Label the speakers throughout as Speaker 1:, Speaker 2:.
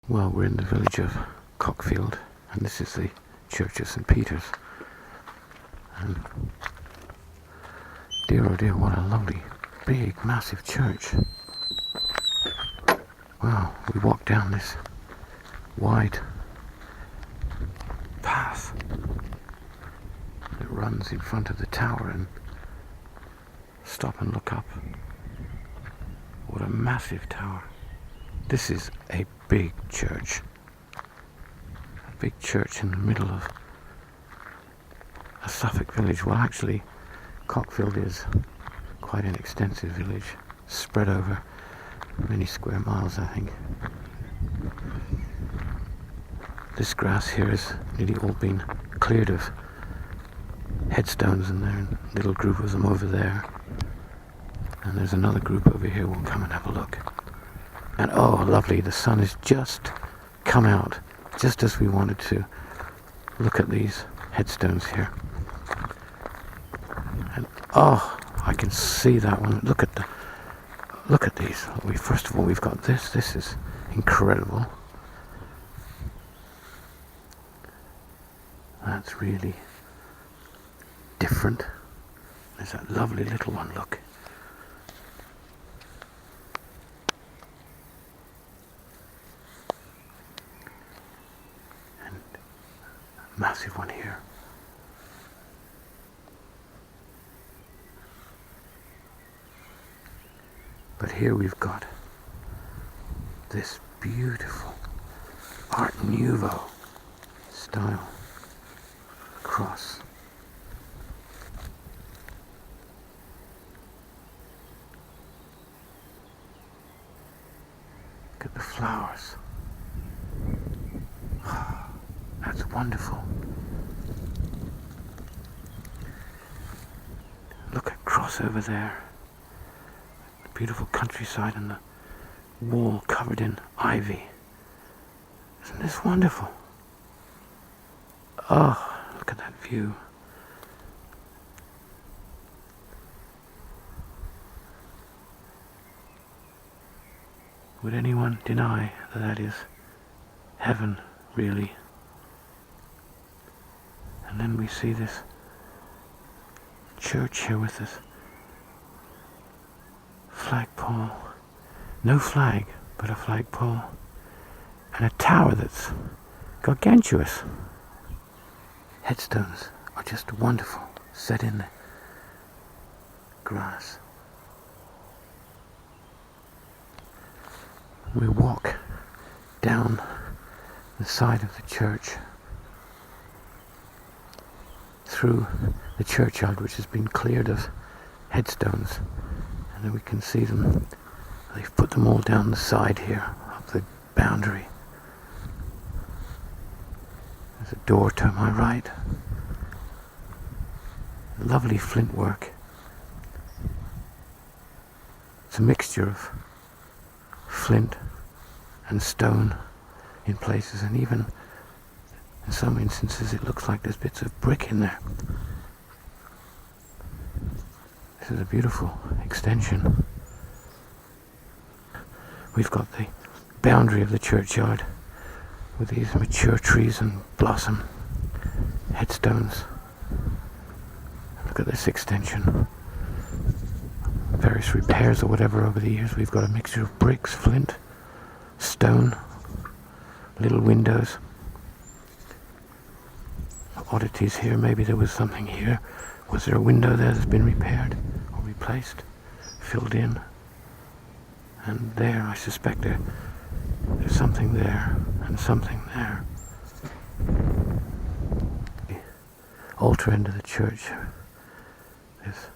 Speaker 1: Well, we're in the village of Cockfield, and this is the Church of St. Peter's. And dear oh dear, what a lovely, big, massive church. Wow, we walk down this wide path that runs in front of the tower and stop and look up. What a massive tower. This is a big church. A big church in the middle of a Suffolk village. Well, actually, Cockfield is quite an extensive village, spread over many square miles, I think. This grass here has nearly all been cleared of headstones, and there are a little group of them over there. And there's another group over here. We'll come and have a look. And oh, lovely, the sun has just come out, just as we wanted to. Look at these headstones here. And oh, I can see that one. Look at these. First of all, we've got this. This is incredible. That's really different. There's that lovely little one, look. And a massive one here. But here we've got this beautiful Art Nouveau style cross. Look at the flowers. That's wonderful. Look at cross over there. The beautiful countryside and the wall covered in ivy. Isn't this wonderful? Oh, look at that view. Would anyone deny that that is heaven, really? And then we see this church here with this flagpole. No flag, but a flagpole. And a tower that's gargantuous. Headstones are just wonderful, set in the grass. We walk down the side of the church through the churchyard, which has been cleared of headstones, and then we can see them. They've put them all down the side here of the boundary. There's a door to my right. Lovely flint work. It's a mixture of flint and stone in places, and even in some instances it looks like there's bits of brick in there. This is a beautiful extension. We've got the boundary of the churchyard with these mature trees and blossom headstones. Look at this extension. Various repairs or whatever over the years. We've got a mixture of bricks, flint, stone, little windows. Oddities here. Maybe there was something here. Was there a window there that's been repaired or replaced, filled in? And there, I suspect there's something there and something there. The altar end of the church. There's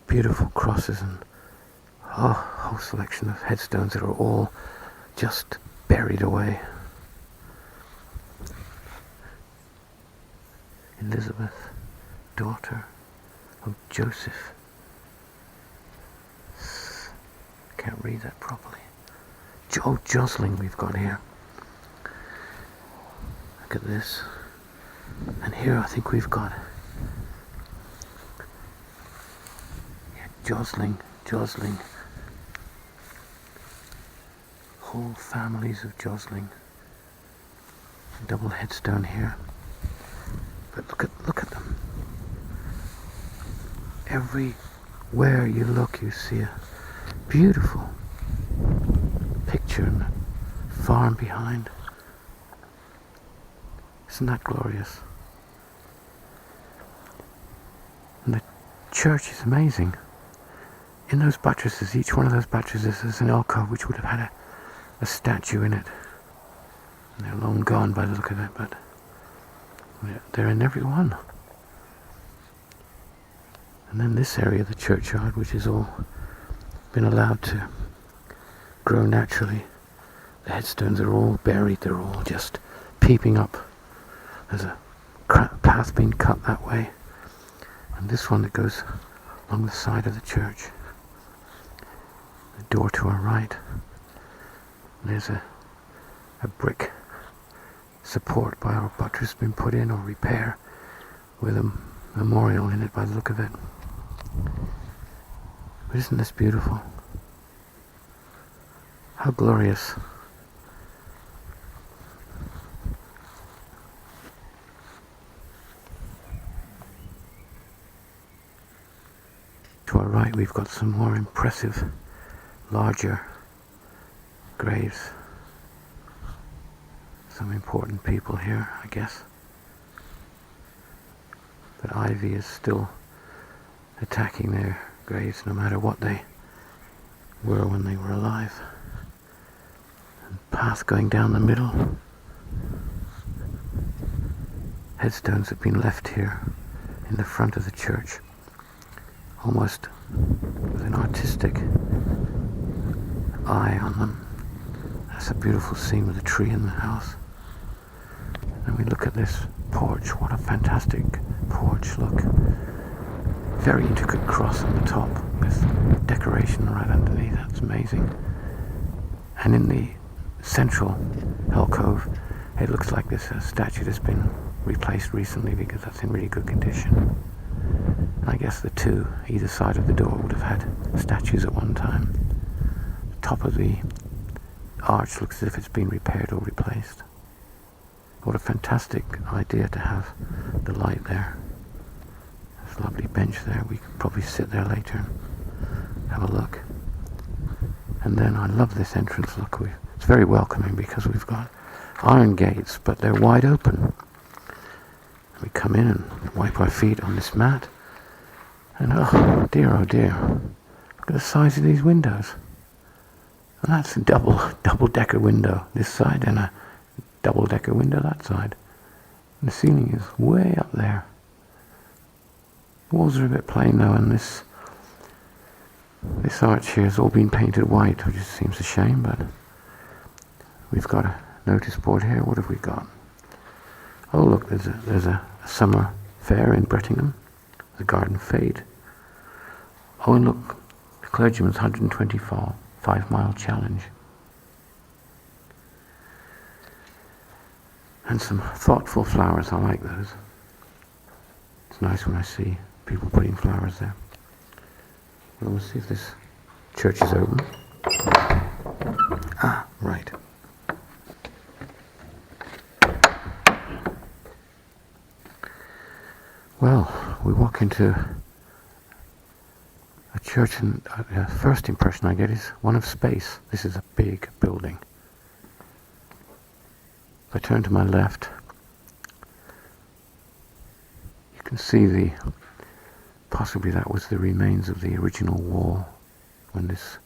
Speaker 1: beautiful crosses and a whole selection of headstones that are all just buried away. Elizabeth, daughter of Joseph. Can't read that properly. Josling we've got here. Look at this. And here I think we've got Josling. Whole families of Josling. Double headstone here. But look at them. Everywhere you look, you see a beautiful picture and a farm behind. Isn't that glorious? And the church is amazing. In those buttresses, each one of those buttresses is an alcove which would have had a statue in it. And they're long gone by the look of it, but they're in every one. And then this area of the churchyard, which has all been allowed to grow naturally. The headstones are all buried, they're all just peeping up. There's a path being cut that way. And this one that goes along the side of the church. The door to our right. There's a brick support by our buttress been put in or repair with a memorial in it by the look of it. But isn't this beautiful? How glorious. To our right we've got some more impressive, larger graves. Some important people here, I guess. But ivy is still attacking their graves no matter what they were when they were alive. And path going down the middle. Headstones have been left here in the front of the church, almost with an artistic eye on them. That's a beautiful scene with a tree in the house. And we look at this porch. What a fantastic porch, look. Very intricate cross on the top with decoration right underneath. That's amazing. And in the central alcove, it looks like this statue has been replaced recently because that's in really good condition. And I guess the two either side of the door would have had statues at one time. The top of the arch looks as if it's been repaired or replaced. What a fantastic idea to have the light there. There's a lovely bench there. We could probably sit there later and have a look. And then I love this entrance look. It's very welcoming because we've got iron gates, but they're wide open. We come in and wipe our feet on this mat. And oh dear, look at the size of these windows. And that's a double-decker window this side and a double-decker window that side. And the ceiling is way up there. The walls are a bit plain though, and this arch here has all been painted white, which seems a shame, but we've got a notice board here. What have we got? Oh look, there's a summer fair in Brettingham. There's a garden fete. Oh, and look, the clergyman's 125-mile challenge. And some thoughtful flowers, I like those. It's nice when I see people putting flowers there. Well, we'll see if this church is open. Ah, right. Well, we walk into a church and the first impression I get is one of space. This is a big building. If I turn to my left, you can see possibly that was the remains of the original wall when this,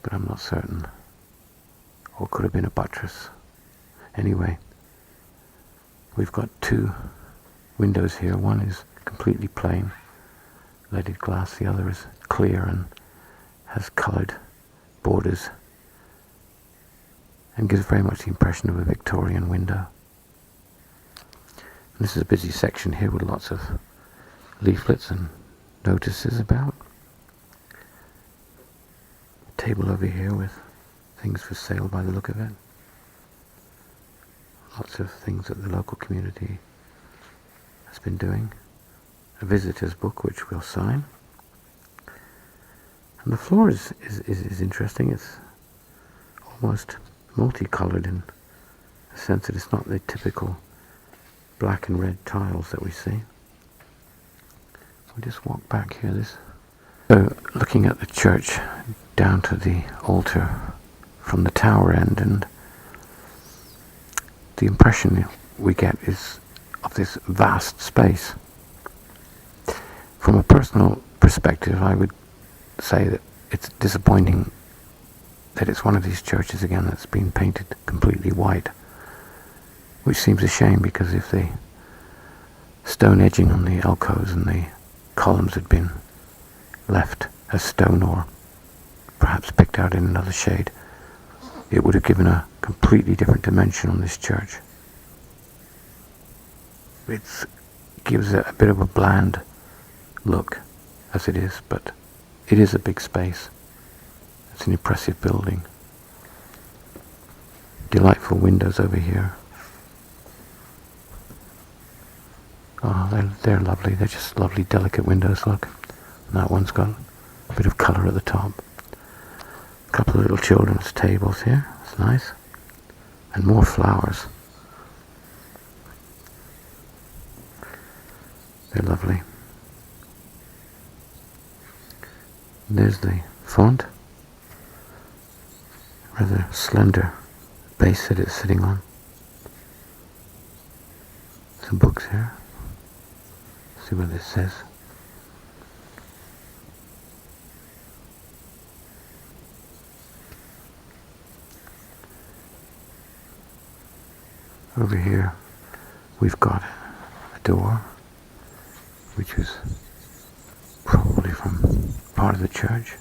Speaker 1: but I'm not certain. Or it could have been a buttress. Anyway, we've got two windows here. One is completely plain, leaded glass. The other is clear and has coloured borders and gives very much the impression of a Victorian window. And this is a busy section here with lots of leaflets and notices about. A table over here with things for sale by the look of it. Lots of things that the local community has been doing. A visitor's book which we'll sign. And the floor is interesting. It's almost multicoloured in a sense that it's not the typical black and red tiles that we see. We'll just walk back here. So looking at the church down to the altar from the tower end, and the impression we get is of this vast space. From a personal perspective, I would say that it's disappointing that it's one of these churches again that's been painted completely white, which seems a shame, because if the stone edging on the alcoves and the columns had been left as stone, or perhaps picked out in another shade, it would have given a completely different dimension on this church. It gives it a bit of a bland look as it is, but it is a big space. It's an impressive building. Delightful windows over here. Oh, they're lovely. They're just lovely, delicate windows. Look, and that one's got a bit of colour at the top. A couple of little children's tables here. It's nice. And more flowers. They're lovely. There's the font. Rather slender base that it's sitting on. Some books here. See what this says. Over here we've got a door, which is probably from part of the church.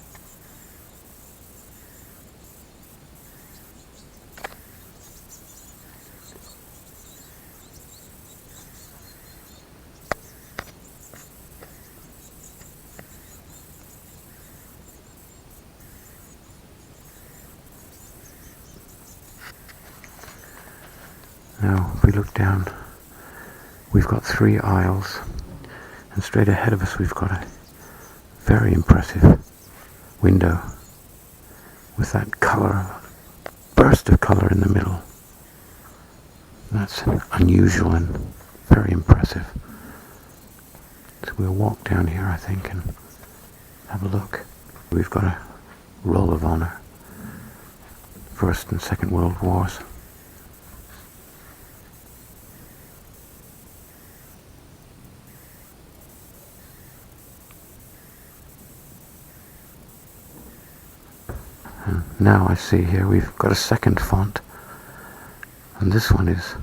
Speaker 1: Now, if we look down, we've got 3 aisles, and straight ahead of us we've got a very impressive window with that colour, burst of colour in the middle. That's unusual and very impressive. So we'll walk down here, I think, and have a look. We've got a Roll of Honour, First and Second World Wars. And now I see here we've got a second font, and this one is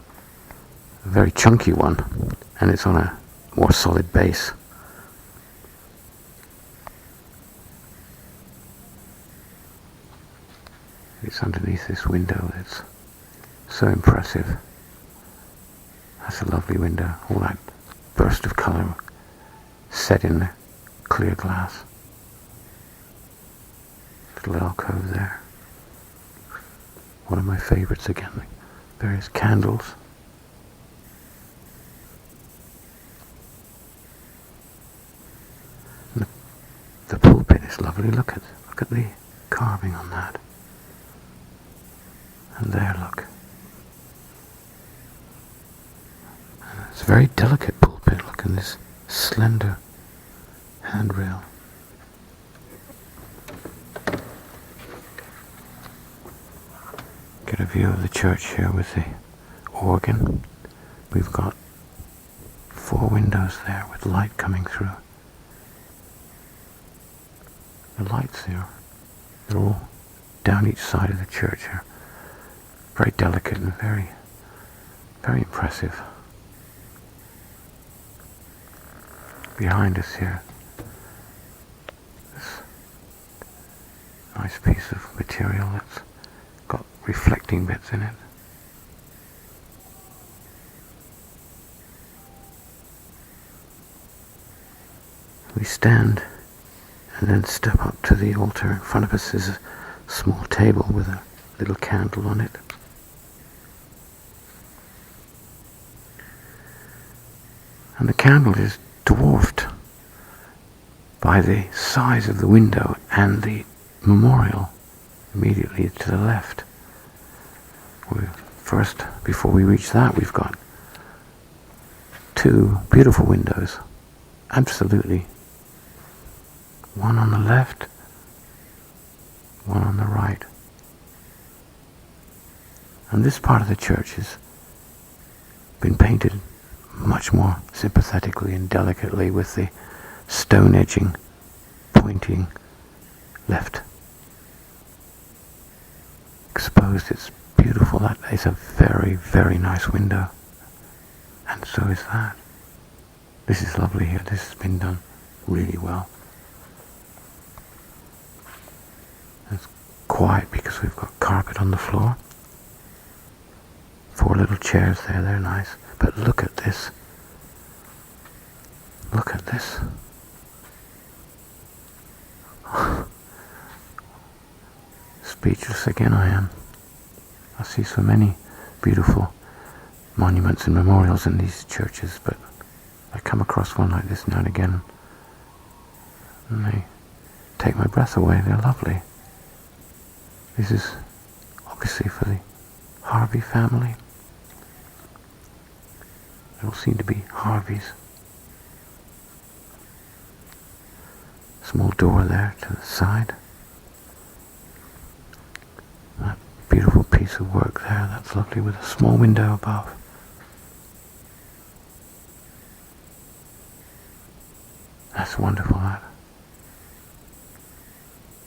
Speaker 1: a very chunky one, and it's on a more solid base. It's underneath this window. It's so impressive. That's a lovely window. All that burst of colour set in the clear glass. Little alcove there. One of my favourites again. Various candles. And the pulpit is lovely. Look at the carving on that. And there, look. And it's a very delicate pulpit. Look at this slender handrail. Get a view of the church here with the organ. We've got 4 windows there with light coming through. The lights here, they're all down each side of the church here. Very delicate and very, very impressive. Behind us here, this nice piece of material that's got reflecting bits in it. We stand and then step up to the altar. In front of us is a small table with a little candle on it. And the candle is dwarfed by the size of the window and the memorial immediately to the left. We're first, before we reach that, we've got two beautiful windows. Absolutely. One on the left, one on the right. And this part of the church has been painted much more sympathetically and delicately, with the stone edging pointing left exposed. It's beautiful. That is a very, very nice window. And so is that. This is lovely here. This has been done really well. It's quiet because we've got carpet on the floor. 4 little chairs there, they're nice. But look at this. Look at this. Speechless again I am. I see so many beautiful monuments and memorials in these churches, but I come across one like this now and again, and they take my breath away. They're lovely. This is obviously for the Harvey family. They all seem to be Harveys. Small door there to the side. That beautiful piece of work there, that's lovely, with a small window above. That's wonderful, that.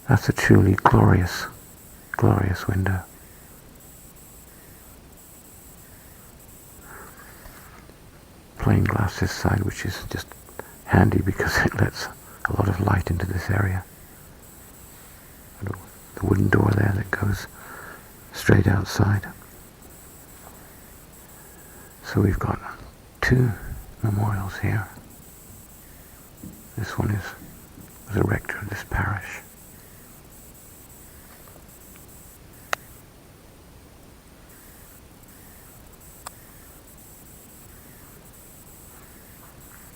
Speaker 1: That's a truly glorious, glorious window. Plain glass this side, which is just handy because it lets a lot of light into this area. The wooden door there that goes straight outside. So we've got 2 memorials here. This one is the rector of this parish.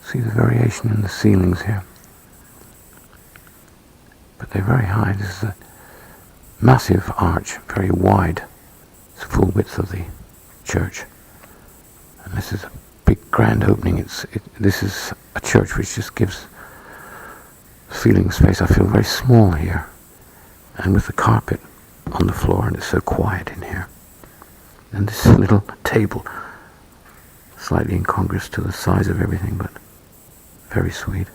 Speaker 1: See the variation in the ceilings here. But they're very high. This is a massive arch, very wide. It's the full width of the church. And this is a big grand opening. This is a church which just gives feeling space. I feel very small here. And with the carpet on the floor, and it's so quiet in here. And this little table, slightly incongruous to the size of everything, but very sweet.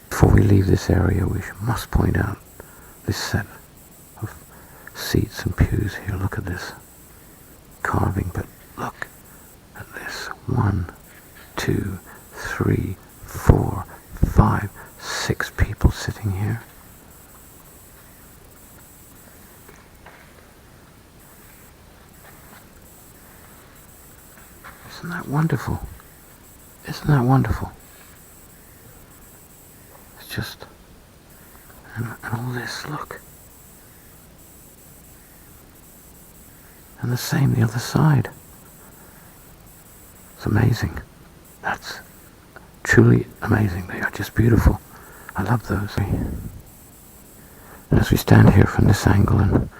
Speaker 1: Before we leave this area, we must point out this set of seats and pews here. Look at this carving, but look at this. 1, 2, 3, 4, 5, 6 people sitting here. Isn't that wonderful? Isn't that wonderful? It's just, and all this, look. And the same the other side. It's amazing. That's truly amazing. They are just beautiful. I love those. And as we stand here from this angle and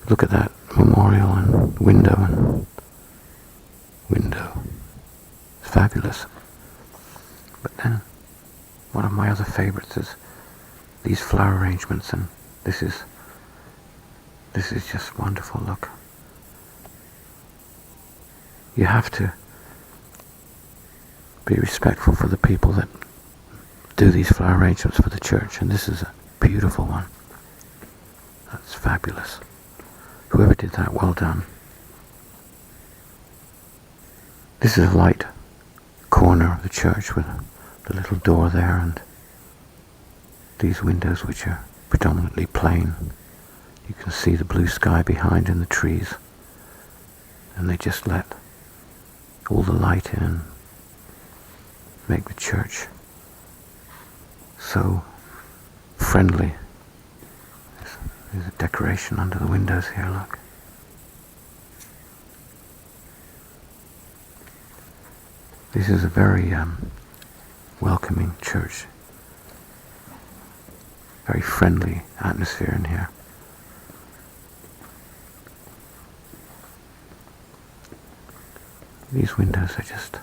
Speaker 1: look at that memorial and window, it's fabulous. But then one of my other favorites is these flower arrangements, and this is just wonderful. Look, you have to be respectful for the people that do these flower arrangements for the church, and this is a beautiful one. That's fabulous. Whoever did that, well done. This is a light corner of the church with the little door there and these windows which are predominantly plain. You can see the blue sky behind and the trees, and they just let all the light in and make the church so friendly. There's a decoration under the windows here, look. This is a very welcoming church. Very friendly atmosphere in here. These windows are just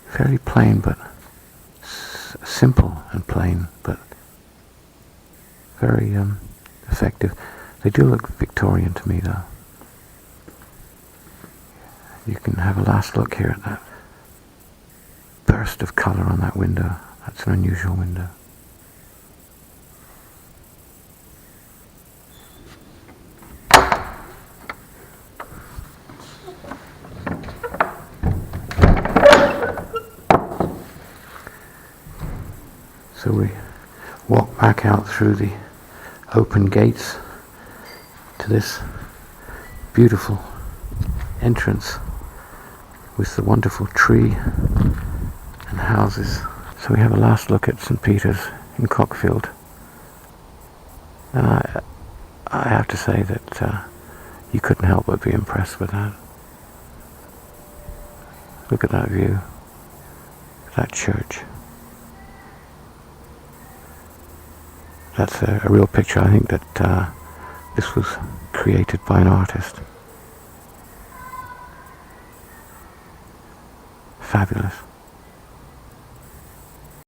Speaker 1: very plain, but simple and plain, but very effective. They do look Victorian to me, though. You can have a last look here at that burst of colour on that window. That's an unusual window. So we walk back out through the open gates to this beautiful entrance with the wonderful tree and houses. So we have a last look at St. Peter's in Cockfield, and I have to say that you couldn't help but be impressed with that. Look at that view, that church. That's a real picture. I think that this was created by an artist. Fabulous.